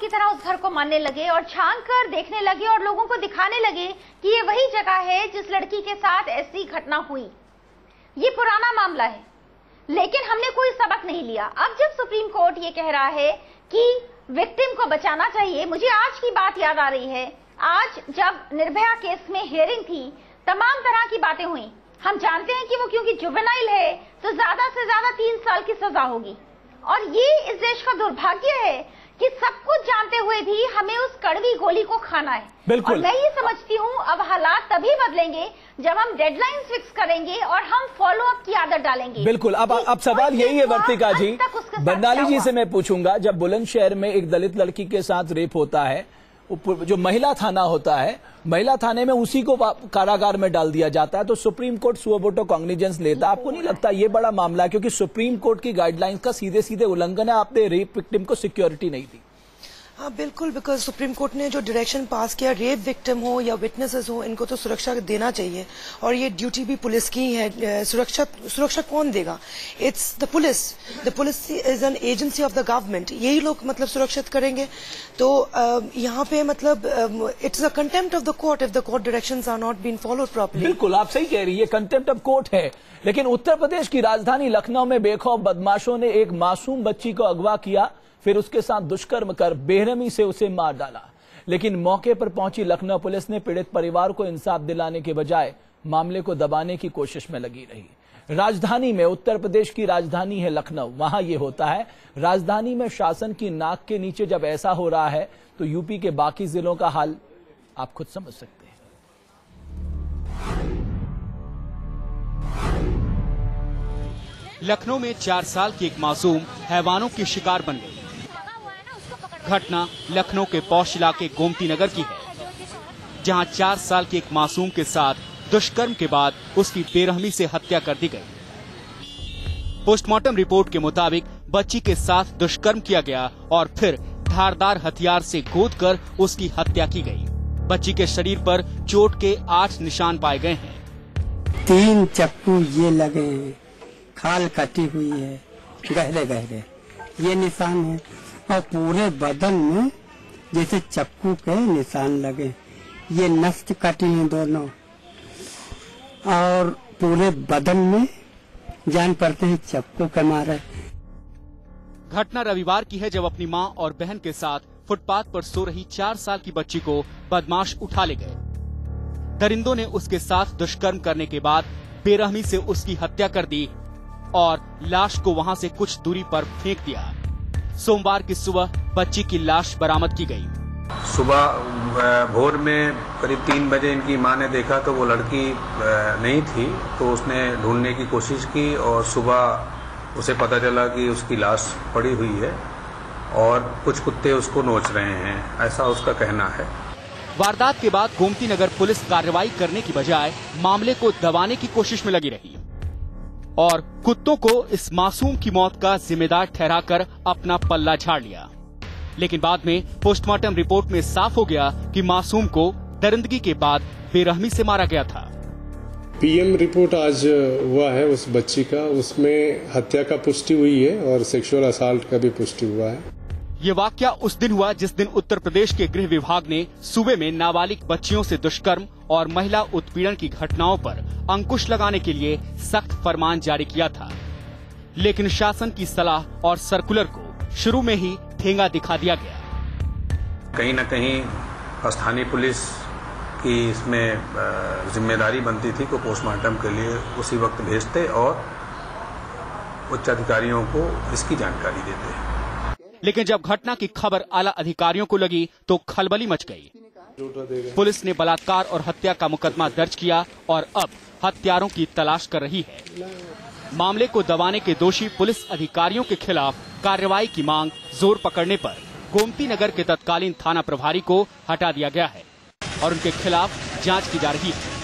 की तरह उस घर को मानने लगे और छान कर देखने लगे और लोगों को दिखाने लगे कि ये वही जगह है जिस लड़की के साथ ऐसी घटना हुई। ये पुराना मामला है, लेकिन हमने कोई सबक नहीं लिया। अब जब सुप्रीम कोर्ट ये कह रहा है कि विक्टिम को बचाना चाहिए, मुझे आज की बात याद आ रही है। आज जब निर्भया केस में हियरिंग थी, तमाम तरह की बातें हुई। हम जानते हैं कि वो क्योंकि जुवेनाइल है तो ज्यादा से ज्यादा 3 साल की सजा होगी, और ये इस देश का दुर्भाग्य है कि सब कुछ जानते हुए भी हमें उस कड़वी गोली को खाना है। बिल्कुल। और मैं ये समझती हूँ अब हालात तभी बदलेंगे जब हम डेडलाइन फिक्स करेंगे और हम फॉलो अप की आदत डालेंगे। बिल्कुल। अब सवाल यही है वर्तिका जी, बंडाली जी से मैं पूछूंगा, जब बुलंदशहर में एक दलित लड़की के साथ रेप होता है, जो महिला थाना होता है, महिला थाने में उसी को कारागार में डाल दिया जाता है, तो सुप्रीम कोर्ट सुओबोटो कॉग्निजेंस लेता। आपको नहीं लगता ये बड़ा मामला है? क्योंकि सुप्रीम कोर्ट की गाइडलाइंस का सीधे सीधे उल्लंघन है, आपने रेप विक्टिम को सिक्योरिटी नहीं दी। हाँ बिल्कुल, बिकॉज सुप्रीम कोर्ट ने जो डायरेक्शन पास किया, रेप विक्टिम हो या विटनेसेस हो, इनको तो सुरक्षा देना चाहिए, और ये ड्यूटी भी पुलिस की है। सुरक्षा कौन देगा? It's the police is an agency of the government, यही लोग मतलब सुरक्षित करेंगे। तो यहाँ पे मतलब it's a contempt of the court if the court directions are not been followed properly. बिल्कुल, आप सही कह रही है, कंटेम्प्ट ऑफ कोर्ट है। लेकिन उत्तर प्रदेश की राजधानी लखनऊ में बेखौफ बदमाशों ने एक मासूम बच्ची को अगवा किया, फिर उसके साथ दुष्कर्म कर बेरहमी से उसे मार डाला। लेकिन मौके पर पहुंची लखनऊ पुलिस ने पीड़ित परिवार को इंसाफ दिलाने के बजाय मामले को दबाने की कोशिश में लगी रही। राजधानी में, उत्तर प्रदेश की राजधानी है लखनऊ, वहां ये होता है। राजधानी में शासन की नाक के नीचे जब ऐसा हो रहा है तो यूपी के बाकी जिलों का हाल आप खुद समझ सकते हैं। लखनऊ में 4 साल की एक मासूम हैवानों की शिकार बन गई। घटना लखनऊ के पौष इलाके गोमती नगर की है, जहां 4 साल की एक मासूम के साथ दुष्कर्म के बाद उसकी बेरहमी से हत्या कर दी गई। पोस्टमार्टम रिपोर्ट के मुताबिक बच्ची के साथ दुष्कर्म किया गया और फिर धारदार हथियार से गोदकर उसकी हत्या की गई। बच्ची के शरीर पर चोट के 8 निशान पाए गए हैं। 3 चक्कू ये लगे हैं, खाल कटी हुई है, गहरे गहरे ये निशान है, और पूरे बदन में जैसे चक्कू के निशान लगे। ये नस कटी हैं दोनों, और पूरे बदन में जान पड़ते हैं चक्कू के मारे। घटना रविवार की है, जब अपनी मां और बहन के साथ फुटपाथ पर सो रही 4 साल की बच्ची को बदमाश उठा ले गए। दरिंदों ने उसके साथ दुष्कर्म करने के बाद बेरहमी से उसकी हत्या कर दी और लाश को वहां से कुछ दूरी पर फेंक दिया। सोमवार की सुबह बच्ची की लाश बरामद की गई। सुबह भोर में करीब 3 बजे इनकी मां ने देखा तो वो लड़की नहीं थी, तो उसने ढूंढने की कोशिश की और सुबह उसे पता चला कि उसकी लाश पड़ी हुई है और कुछ कुत्ते उसको नोच रहे हैं, ऐसा उसका कहना है। वारदात के बाद गोमती नगर पुलिस कार्रवाई करने की बजाय मामले को दबाने की कोशिश में लगी रही और कुत्तों को इस मासूम की मौत का जिम्मेदार ठहराकर अपना पल्ला झाड़ लिया। लेकिन बाद में पोस्टमार्टम रिपोर्ट में साफ हो गया कि मासूम को दरिंदगी के बाद बेरहमी से मारा गया था। पीएम रिपोर्ट आज हुआ है उस बच्ची का, उसमें हत्या का पुष्टि हुई है और सेक्सुअल असॉल्ट का भी पुष्टि हुआ है। ये वाकया उस दिन हुआ जिस दिन उत्तर प्रदेश के गृह विभाग ने सूबे में नाबालिग बच्चियों से दुष्कर्म और महिला उत्पीड़न की घटनाओं पर अंकुश लगाने के लिए सख्त फरमान जारी किया था। लेकिन शासन की सलाह और सर्कुलर को शुरू में ही ठेंगा दिखा दिया गया। कहीं न कहीं स्थानीय पुलिस की इसमें जिम्मेदारी बनती थी को पोस्टमार्टम के लिए उसी वक्त भेजते और उच्च अधिकारियों को इसकी जानकारी देते। लेकिन जब घटना की खबर आला अधिकारियों को लगी तो खलबली मच गई। पुलिस ने बलात्कार और हत्या का मुकदमा दर्ज किया और अब हत्यारों की तलाश कर रही है। मामले को दबाने के दोषी पुलिस अधिकारियों के खिलाफ कार्रवाई की मांग जोर पकड़ने पर गोमती नगर के तत्कालीन थाना प्रभारी को हटा दिया गया है और उनके खिलाफ जांच की जा रही है।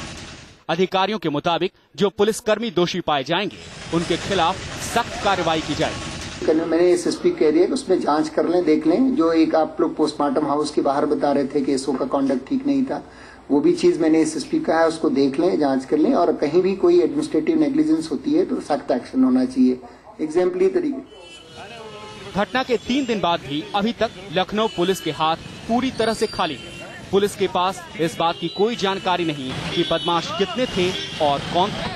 अधिकारियों के मुताबिक जो पुलिसकर्मी दोषी पाए जाएंगे उनके खिलाफ सख्त कार्रवाई की जाएगी। मैंने एसएसपी कह दिया कि उसमें जांच कर लें, देख लें। जो एक आप लोग पोस्टमार्टम हाउस के बाहर बता रहे थे कि एसओ का कॉन्डक्ट ठीक नहीं था, वो भी चीज मैंने एसएसपी कहा है उसको देख लें, जांच कर लें, और कहीं भी कोई एडमिनिस्ट्रेटिव नेग्लिजेंस होती है तो सख्त एक्शन होना चाहिए, एग्जाम्पली तरीके। घटना के 3 दिन बाद भी अभी तक लखनऊ पुलिस के हाथ पूरी तरह से खाली है। पुलिस के पास इस बात की कोई जानकारी नहीं कि बदमाश कितने थे और कौन थे।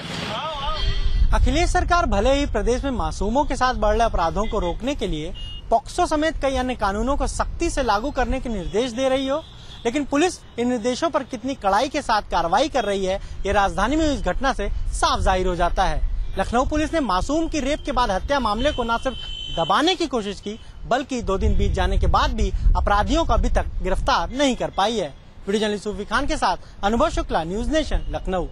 अखिलेश सरकार भले ही प्रदेश में मासूमों के साथ बढ़ रहे अपराधों को रोकने के लिए पॉक्सो समेत कई अन्य कानूनों को सख्ती से लागू करने के निर्देश दे रही हो, लेकिन पुलिस इन निर्देशों पर कितनी कड़ाई के साथ कार्रवाई कर रही है, ये राजधानी में इस घटना से साफ जाहिर हो जाता है। लखनऊ पुलिस ने मासूम की रेप के बाद हत्या मामले को न सिर्फ दबाने की कोशिश की, बल्कि 2 दिन बीत जाने के बाद भी अपराधियों को अभी तक गिरफ्तार नहीं कर पाई है। वीडियो जर्नलिस्ट सूफी खान के साथ अनुभव शुक्ला, न्यूज नेशन, लखनऊ।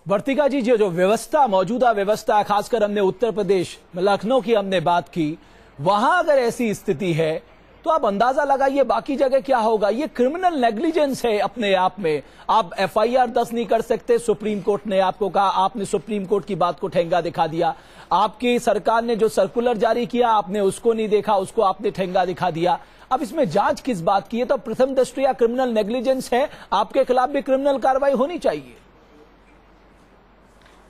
वर्तिका जी, जो व्यवस्था, मौजूदा व्यवस्था, खासकर हमने उत्तर प्रदेश लखनऊ की हमने बात की, वहां अगर ऐसी स्थिति है तो आप अंदाजा लगाइए बाकी जगह क्या होगा। ये क्रिमिनल नेग्लिजेंस है अपने आप में। आप FIR 10 नहीं कर सकते, सुप्रीम कोर्ट ने आपको कहा, आपने सुप्रीम कोर्ट की बात को ठेंगा दिखा दिया। आपकी सरकार ने जो सर्कुलर जारी किया आपने उसको नहीं देखा, उसको आपने ठेंगा दिखा दिया। अब इसमें जांच किस बात की है? तो प्रथम दृष्टया क्रिमिनल नेग्लिजेंस है, आपके खिलाफ भी क्रिमिनल कार्रवाई होनी चाहिए।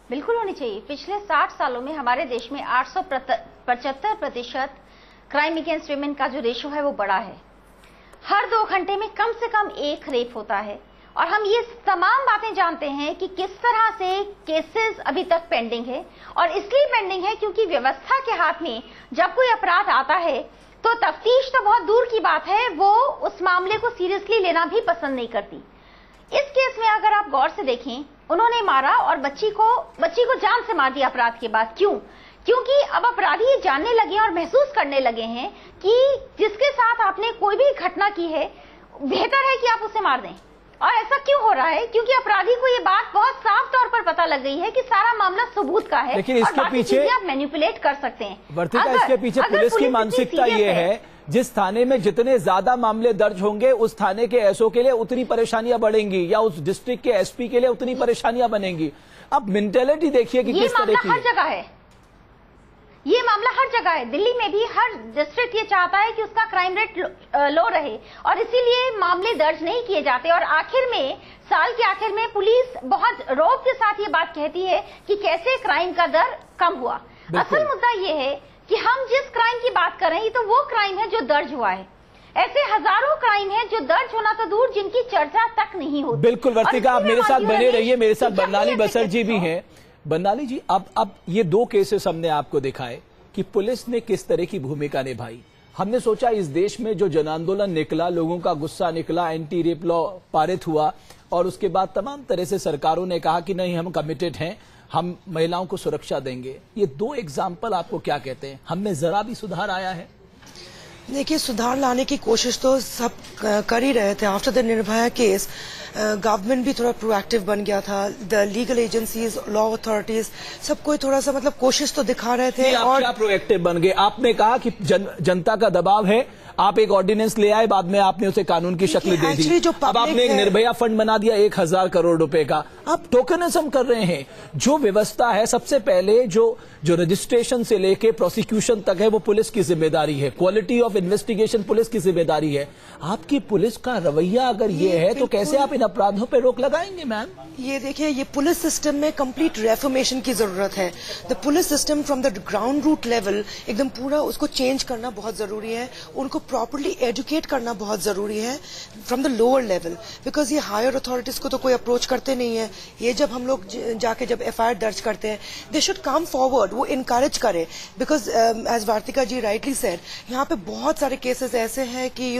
बिल्कुल होनी चाहिए। पिछले 60 सालों में हमारे देश में 875% क्राइम अगेंस्ट विमेन का जो रेशो है वो बढ़ा है। हर 2 घंटे में कम से कम 1 रेप होता है और हम ये तमाम बातें जानते हैं कि किस तरह से केसेस अभी तक पेंडिंग है। और इसलिए पेंडिंग है क्योंकि व्यवस्था के हाथ में जब कोई अपराध आता है तो तफ्तीश तो बहुत दूर की बात है, वो उस मामले को सीरियसली लेना भी पसंद नहीं करती। इस केस में अगर आप गौर से देखें, उन्होंने मारा और बच्ची को जान से मार दिया अपराध के बाद। क्यों? क्योंकि अब अपराधी ये जानने लगे और महसूस करने लगे हैं कि जिसके साथ आपने कोई भी घटना की है बेहतर है कि आप उसे मार दें। और ऐसा क्यों हो रहा है? क्योंकि अपराधी को ये बात बहुत साफ तौर पर पता लग गई है कि सारा मामला सबूत का है, लेकिन इसके पीछे आप मैनिपुलेट कर सकते हैं। वर्तिका, इसके पीछे पुलिस की मानसिकता ये है, जिस थाने में जितने ज्यादा मामले दर्ज होंगे उस थाने के एसओ के लिए उतनी परेशानियां बढ़ेंगी या उस डिस्ट्रिक्ट के एसपी के लिए उतनी परेशानियां बनेंगी। अब मेंटेलिटी देखिए कि किस तरह की हर जगह है। ये मामला हर जगह है। दिल्ली में भी हर डिस्ट्रिक्ट ये चाहता है कि उसका क्राइम रेट लो रहे और इसीलिए मामले दर्ज नहीं किए जाते। और आखिर में, साल के आखिर में पुलिस बहुत रौब के साथ ये बात कहती है कि कैसे क्राइम का दर कम हुआ। असल मुद्दा ये है कि हम जिस क्राइम की बात कर रहे हैं तो वो क्राइम है जो दर्ज हुआ है। ऐसे हजारों क्राइम हैं जो दर्ज होना तो दूर, जिनकी चर्चा तक नहीं होती। बिल्कुल वर्तिका, आप मेरे साथ बने रहिए। मेरे साथ बरनाली बसर जी भी हैं। बरनाली जी, अब ये 2 केसेस हमने आपको दिखाए कि पुलिस ने किस तरह की भूमिका निभाई। हमने सोचा इस देश में जो जन आंदोलन निकला, लोगों का गुस्सा निकला, एंटी रेप लॉ पारित हुआ और उसके बाद तमाम तरह से सरकारों ने कहा कि नहीं, हम कमिटेड हैं, हम महिलाओं को सुरक्षा देंगे। ये 2 एग्जाम्पल आपको क्या कहते हैं? हमने जरा भी सुधार आया है? देखिए, सुधार लाने की कोशिश तो सब कर ही रहे थे। After the Nirbhaya case government भी थोड़ा प्रोएक्टिव बन गया था। The legal agencies, law authorities, सब कोई थोड़ा सा कोशिश तो दिखा रहे थे। और क्या प्रोएक्टिव बन गए? आपने कहा कि जनता का दबाव है, आप एक ऑर्डिनेंस ले आए, बाद में आपने उसे कानून की शक्ल दे दी। अब आपने एक निर्भया फंड बना दिया 1000 करोड़ रुपए का। आप टोकनिज्म कर रहे हैं। जो व्यवस्था है, सबसे पहले जो रजिस्ट्रेशन से लेके प्रोसिक्यूशन तक है वो पुलिस की जिम्मेदारी है। क्वालिटी ऑफ इन्वेस्टिगेशन पुलिस की जिम्मेदारी है। आपकी पुलिस का रवैया अगर ये है तो कैसे आप इन अपराधों पे रोक लगाएंगे मैम? ये देखिए, ये पुलिस सिस्टम में कंप्लीट रेफॉर्मेशन की जरूरत है। The police system from the ground root level एकदम पूरा उसको चेंज करना बहुत जरूरी है। उनको प्रॉपर्ली एजुकेट करना बहुत जरूरी है from the lower level, because ये हायर अथॉरिटीज को तो कोई अप्रोच करते नहीं है। ये जब हम लोग जाके जब FIR दर्ज करते हैं, दे शुड कम फॉरवर्ड, वो इनकरेज करे। Because as Vartika ji rightly said, यहाँ पे बहुत सारे केसेस ऐसे हैं कि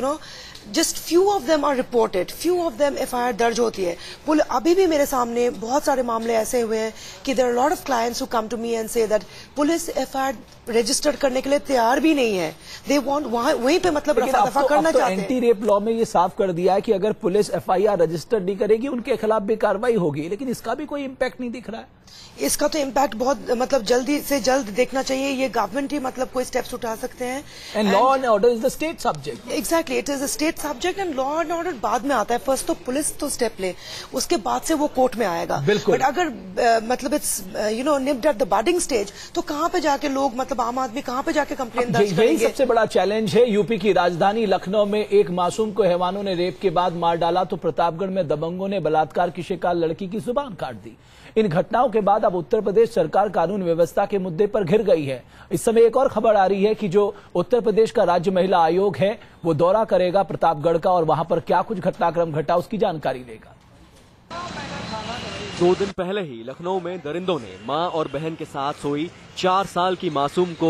just few of them are reported, few of them FIR दर्ज होती है। अभी भी मेरे सामने बहुत सारे मामले ऐसे हुए हैं कि there are lot of clients who come to me and say that police FIR register करने के लिए तैयार भी नहीं है। दे वांट वहीं पे रफा दफा करना चाहते हैं। एंटी रेप लॉ में ये साफ कर दिया है कि अगर पुलिस FIR रजिस्टर नहीं करेगी उनके खिलाफ भी कार्रवाई होगी, लेकिन इसका भी कोई इम्पैक्ट नहीं दिख रहा है। इसका तो इम्पैक्ट बहुत जल्दी से जल्द देखना चाहिए। ये गवर्नमेंट ही कोई स्टेप्स उठा सकते हैं। And law and order is the state subject. Exactly, it is a state subject and law and order बाद में आता है। फर्स्ट तो पुलिस तो स्टेप ले, उसके बाद से वो कोर्ट में आएगा। बट अगर it's nipped at the budding stage, तो कहाँ पे जाके लोग आम आदमी कहाँ पे जाके कंप्लेन दर्ज करेंगे? सबसे बड़ा बड़ा चैलेंज है। यूपी की राजधानी लखनऊ में एक मासूम को हैवानों ने रेप के बाद मार डाला तो प्रतापगढ़ में दबंगों ने बलात्कार की शिकार लड़की की जुबान काट दी। इन घटनाओं के बाद अब उत्तर प्रदेश सरकार कानून व्यवस्था के मुद्दे पर घिर गई है। इस समय एक और खबर आ रही है कि जो उत्तर प्रदेश का राज्य महिला आयोग है वो दौरा करेगा प्रतापगढ़ का और वहां पर क्या कुछ घटनाक्रम घटा उसकी जानकारी लेगा। 2 दिन पहले ही लखनऊ में दरिंदों ने मां और बहन के साथ सोई 4 साल की मासूम को